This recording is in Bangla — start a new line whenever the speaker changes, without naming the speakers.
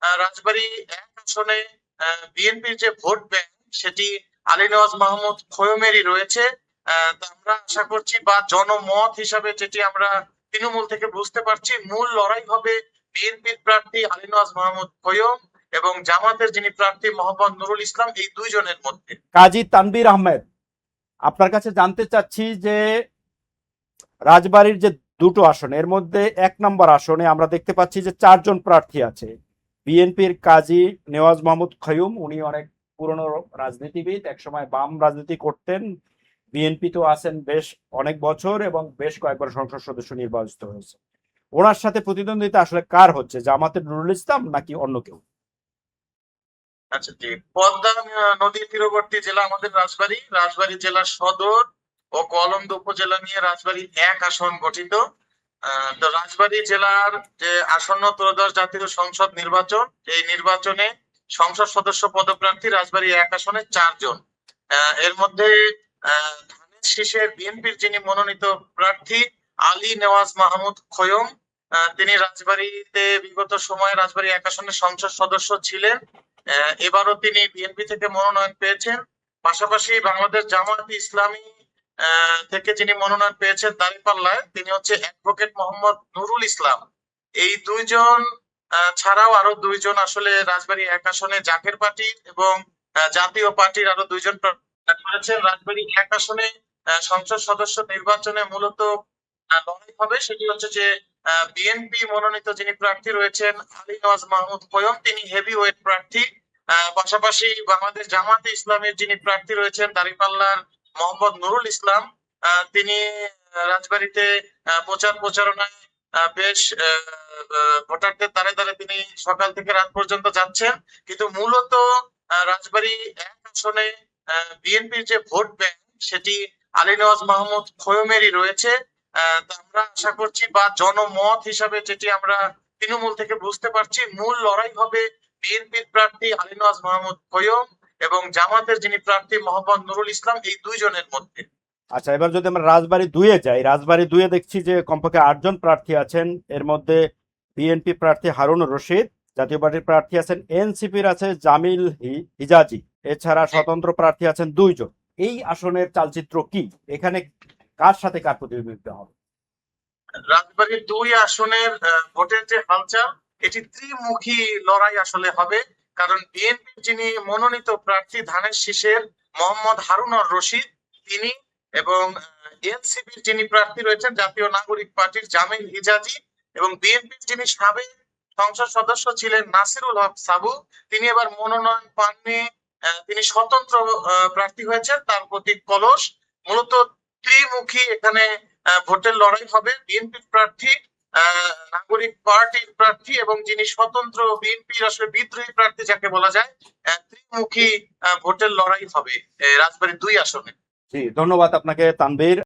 রাজবাড়ী ১ আসনে বিএনপির যে ভোট ব্যাংক সেটি আলী নওয়াজ মাহমুদ খোয়মেরই রয়েছে। তা আমরা আশা করছি বা জনমত হিসাবে যেটি আমরা তৃণমূল থেকে বুঝতে পারছি, মূল লড়াই হবে বিএনপির প্রার্থী আলী নওয়াজ মাহমুদ খোয়ম এবং জামাতের যিনি প্রার্থী মোহাম্মদ নুরুল ইসলাম, এই দুইজনের মধ্যে।
কাজী তানভীর আহমেদ, আপনার কাছে জানতে চাচ্ছি যে রাজবাড়ীর যে দুটো আসন, এর মধ্যে ১ নম্বর আসনে আমরা দেখতে পাচ্ছি যে ৪ জন প্রার্থী আছে। বিএনপির কাজী নেওয়াজ মাহমুদ খয়ুম, উনি অনেক পুরনো রাজনীতিবিদ, একসময় বাম রাজনীতি করতেন, বিএনপি তো আছেন বেশ অনেক বছর এবং বেশ কয়েকবার সংসদ সদস্য নির্বাচিত হয়েছে। ওনার সাথে প্রতিদ্বন্দ্বিতা আসলে কার হচ্ছে, জামাতের নুরুল ইসলাম নাকি অন্য কেউ?
আচ্ছা, জি। পদ্মা নদীর তীরবর্তী জেলা আমাদের রাজবাড়ী। রাজবাড়ী জেলার সদর ও কলমদা উপজেলা নিয়ে রাজবাড়ী ১ আসন গঠিত। তো রাজবাড়ী জেলার যে আসন্ন ত্রয়োদশ জাতীয় সংসদ নির্বাচন, এই নির্বাচনে সংসদ সদস্য পদপ্রার্থী রাজবাড়ী ১ আসনে ৪ জন। এর মধ্যে ধানের শীষের বিএনপির যিনি মনোনীত প্রার্থী আলী নেওয়াজ মাহমুদ খোয়ম, তিনি রাজবাড়ীতে বিগত সময়ে রাজবাড়ী ১ আসনের সংসদ সদস্য ছিলেন। এবারও তিনি বিএনপি থেকে মনোনয়ন পেয়েছেন। পাশাপাশি বাংলাদেশ জামায়াতে ইসলামী থেকে যিনি মনোনয়ন পেয়েছেন দাঁড়িপাল্লায়, তিনি হচ্ছে অ্যাডভোকেট মোহাম্মদ নুরুল ইসলাম। এই দুইজন ছাড়াও আরো দুইজন আসলে রাজবাড়ী ১ আসনে জাকের পার্টির এবং জাতীয় পার্টির আরো দুইজন করেছেন। রাজবাড়ী ১ আসনে সংসদ সদস্য নির্বাচনে মূলত লড়াই হবে সেটি হচ্ছে যে বিএনপি মনোনীত যিনি প্রার্থী রয়েছেন আলী নওয়াজ মাহমুদ খোয়ম, তিনি হেভি ওয়েট প্রার্থী। পাশাপাশি বাংলাদেশ জামাতে ইসলামের যিনি প্রার্থী রয়েছেন দাঁড়িপাল্লার মোহাম্মদ নুরুল ইসলাম, তিনি রাজবাড়ীতে প্রচার প্রচারণায় বেশ ভোটারদের দ্বারে দ্বারে তিনি সকাল থেকে রাত পর্যন্ত যাচ্ছেন। কিন্তু মূলত রাজবাড়ী ১ আসনে বিএনপির যে ভোট ব্যাংক সেটি আলী নওয়াজ মাহমুদ খোয়মেরই রয়েছে। তা আমরা আশা করছি বা জনমত হিসাবে যেটি আমরা তৃণমূল থেকে বুঝতে পারছি, মূল লড়াই হবে বিএনপির প্রার্থী আলী নওয়াজ মাহমুদ খোয়ম এবং জামাতের যিনি প্রার্থী মোহাম্মদ নুরুল ইসলাম, এই দুইজনের মধ্যে।
আচ্ছা, এবার যদি আমরা রাজবাড়ী ২-এ যাই, রাজবাড়ী ২-এ দেখছি যে কমপক্ষে ৮ জন প্রার্থী আছেন। এর মধ্যে বিএনপি প্রার্থী হারুন রশিদ, জাতীয় পার্টির প্রার্থী আছেন, এনসিপির আছে জামিল হিজাজি, এছাড়া স্বতন্ত্র প্রার্থী আছেন ২ জন। এই আসনের চালচিত্র কি? এখানে কার সাথে কার প্রতিদ্বন্দ্বিতা হবে?
রাজবাড়ী ২ আসনের ভোটের যে হালচাল, এটি ত্রিমুখী লড়াই আসলে হবে। কারণ বিএনপির যিনি মনোনীত প্রার্থী ধানের শীষের মোহাম্মদ হারুন রশিদ, তিনি এবং এনসিপির যিনি প্রার্থী রয়েছেন জাতীয় নাগরিক পার্টির জামিল হিজাজি, এবং বিএনপির যিনি সাবেক সংসদ সদস্য ছিলেন নাসিরুল হক সাবু, তিনি এবার মনোনয়ন পাননি, তিনি স্বতন্ত্র প্রার্থী হয়েছেন, তার প্রতীক কলস। মূলত ত্রিমুখী এখানে ভোটের লড়াই হবে। বিএনপির প্রার্থী, নাগরিক পার্টির প্রার্থী এবং যিনি স্বতন্ত্র বিএনপির আসলে বিদ্রোহী প্রার্থী যাকে বলা যায়, ত্রিমুখী ভোটের লড়াই হবে রাজবাড়ী ২ আসনে।
জি, ধন্যবাদ আপনাকে তানভীর।